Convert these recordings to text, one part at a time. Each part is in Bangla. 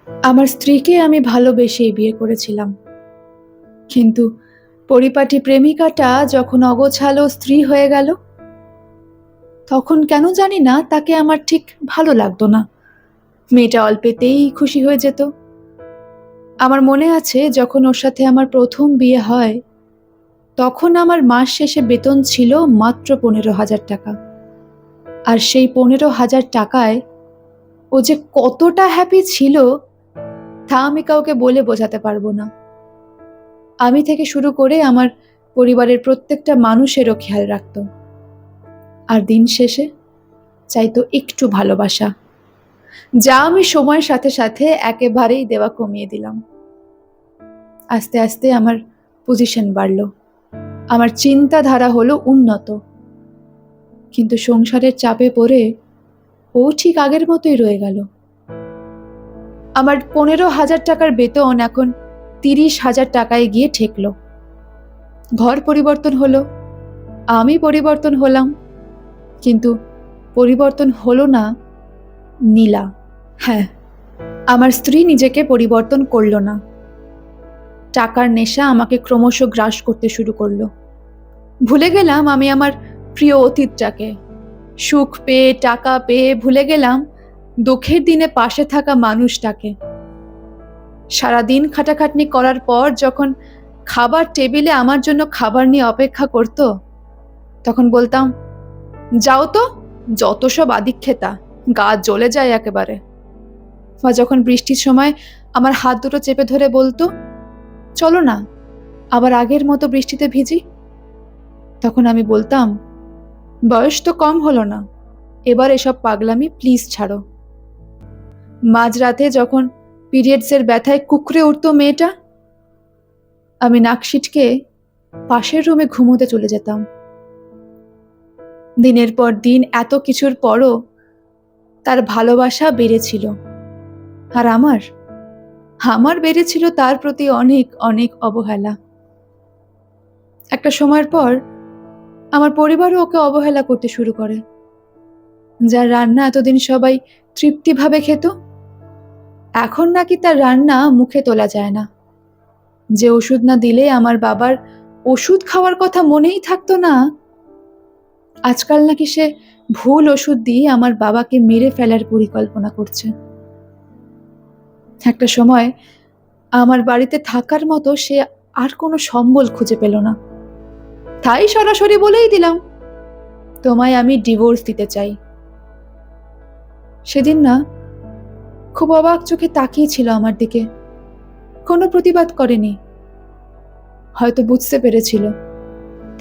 আমার স্ত্রীকে আমি ভালোবেসেই বিয়ে করেছিলাম, কিন্তু পরিপাটি প্রেমিকাটা যখন অগোছালো স্ত্রী হয়ে গেল, তখন কেন জানি না তাকে আমার ঠিক ভালো লাগতো না। মেয়েটা অল্পেতেই খুশি হয়ে যেত। আমার মনে আছে, যখন ওর সাথে আমার প্রথম বিয়ে হয়, তখন আমার মাস শেষে বেতন ছিল মাত্র 15,000 টাকা। আর সেই 15,000 টাকায় ও যে কতটা হ্যাপি ছিল, তা আমি কাউকে বলে বোঝাতে পারবো না। আমি থেকে শুরু করে আমার পরিবারের প্রত্যেকটা মানুষেরও খেয়াল রাখতো, আর দিন শেষে চাইতো একটু ভালোবাসা, যা আমি সময়ের সাথে সাথে একেবারেই দেওয়া কমিয়ে দিলাম। আস্তে আস্তে আমার পজিশন বাড়লো, আমার চিন্তাধারা হলো উন্নত, কিন্তু সংসারের চাপে পড়ে ও ঠিক আগের মতোই রয়ে গেল। আমার 15,000 টাকার বেতন এখন 30,000 টাকায় গিয়ে ঠেকলো। ঘর পরিবর্তন হলো, আমি পরিবর্তন হলাম, কিন্তু পরিবর্তন হলো না নীলা। হ্যাঁ, আমার স্ত্রী নিজেকে পরিবর্তন করলো না। টাকার নেশা আমাকে ক্রমশ গ্রাস করতে শুরু করলো। ভুলে গেলাম আমি আমার প্রিয় অতীতটাকে। সুখ পেয়ে, টাকা পেয়ে ভুলে গেলাম দুঃখের দিনে পাশে থাকা মানুষটাকে। সারাদিন খাটাখাটনি করার পর যখন খাবার টেবিলে আমার জন্য খাবার নিয়ে অপেক্ষা করত, তখন বলতাম, যাও তো, যত সব আদিক্ষেতা, গা জ্বলে যায় একেবারে। বা যখন বৃষ্টির সময় আমার হাত দুটো চেপে ধরে বলতো, চলো না আবার আগের মতো বৃষ্টিতে ভিজি, তখন আমি বলতাম, বয়স তো কম হলো না, এবার এসব পাগলামি প্লিজ ছাড়ো। মাঝরাতে যখন পিরিয়ডসের ব্যথায় কুকড়ে উঠতো মেয়েটা, আমি নাক সিটকে পাশের রুমে ঘুমোতে চলে যেতাম। দিনের পর দিন এত কিছুর পরও তার ভালোবাসা বেড়েছিল, আর আমার আমার বেড়েছিল তার প্রতি অনেক অনেক অবহেলা। একটা সময়ের পর আমার পরিবারও ওকে অবহেলা করতে শুরু করে। যার রান্না এতদিন সবাই তৃপ্তিভাবে খেত, এখন নাকি তার রান্না মুখে তোলা যায় না। যে ওষুধ না দিলে আমার বাবার ওষুধ খাওয়ার কথা মনেই থাকতো না, আজকাল নাকি সে ভুল ওষুধ দিয়ে আমার বাবাকে মেরে ফেলার পরিকল্পনা করছে। একটা সময় আমার বাড়িতে থাকার মতো সে আর কোনো সম্বল খুঁজে পেল না, তাই সরাসরি বলেই দিলাম, তোমায় আমি ডিভোর্স দিতে চাই। সেদিন না খুব অবাক চোখে তাকিয়েছিল আমার দিকে, কোনো প্রতিবাদ করেনি। হয়তো বুঝতে পেরেছিল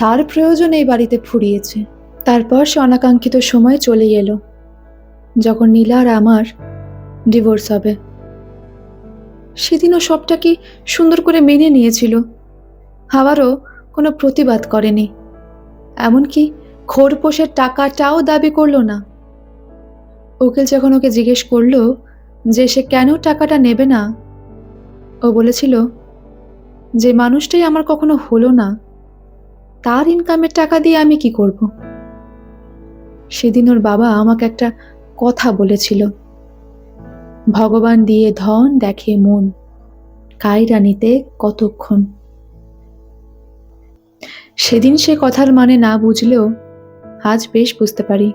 তার প্রয়োজন এই বাড়িতে ফুরিয়েছে। তারপর সে অনাকাঙ্ক্ষিত সময় চলে এলো, যখন নীলা আর আমার ডিভোর্স হবে। সেদিনও সবটা কি সুন্দর করে মেনে নিয়েছিল, আবারও কোনো প্রতিবাদ করেনি, এমনকি খোরপোশের টাকাটাও দাবি করলো না। উকিল যখন ওকে জিজ্ঞেস করলো যে সে কেন টাকাটা নেবে না, ও বলেছিল, যে মানুষটাই আমার কখনো হলো না, তার ইনকামের টাকা দিয়ে আমি কি করব। সেদিন ওর বাবা আমাকে একটা কথা বলেছিল, ভগবান দিয়ে ধন দেখে মন, কায়রা নিতে কতক্ষণ। সেদিন সে কথার মানে না বুঝলেও আজ বেশ বুঝতে পারি।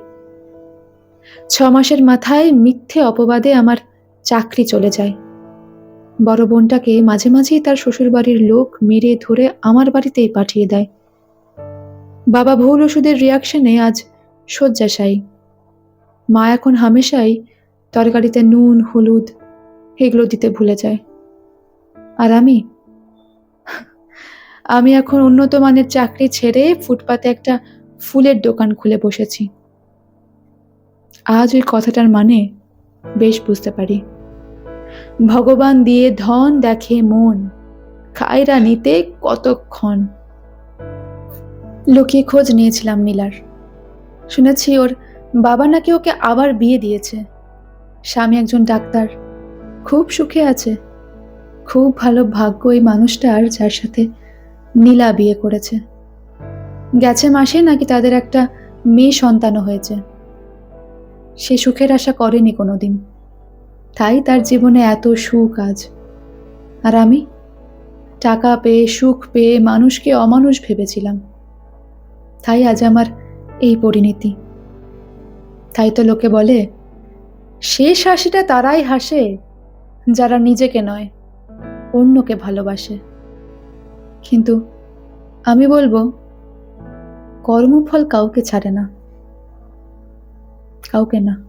6 মাসের মাথায় মিথ্যে অপবাদে আমার চাকরি চলে যায়। বড় বোনটাকে মাঝে মাঝেই তার শ্বশুরবাড়ির লোক মেরে ধরে আমার বাড়িতেই পাঠিয়ে দেয়। বাবা ভুল ওষুধের রিয়াকশনে আজ শয্যাশায়ী। মা এখন হামেশাই তরকারিতে নুন হলুদ এগুলো দিতে ভুলে যায়। আর আমি আমি এখন উন্নত মানের চাকরি ছেড়ে ফুটপাতে একটা ফুলের দোকান খুলে বসেছি। আজ ওই কথাটার মানে বেশ বুঝতে পারি। ভগবান দিয়ে ধন দেখে মন, কায়রা নিতে কতক্ষণ। লুকিয়ে খোঁজ নিয়েছিলাম নীলার। শুনেছি ওর বাবা নাকি ওকে আবার বিয়ে দিয়েছে। স্বামী একজন ডাক্তার, খুব সুখে আছে। খুব ভালো ভাগ্য এই মানুষটার যার সাথে নীলা বিয়ে করেছে। গেছে মাসে নাকি তাদের একটা মেয়ে সন্তানও হয়েছে। সে সুখের আশা করেনি কোনোদিন। তাই তার জীবনে এত সুখ আজ। আর আমি টাকা পেয়ে, সুখ পেয়ে মানুষকে অমানুষ ভেবেছিলাম। তাই আজ আমার এই পরিণতি। তাই তো লোকে বলে, শেষ হাসিটা তারাই হাসে যারা নিজেকে নয়, অন্যকে ভালোবাসে। কিন্তু আমি বলবো, কর্মফল কাউকে ছাড়ে না, কাউকে না।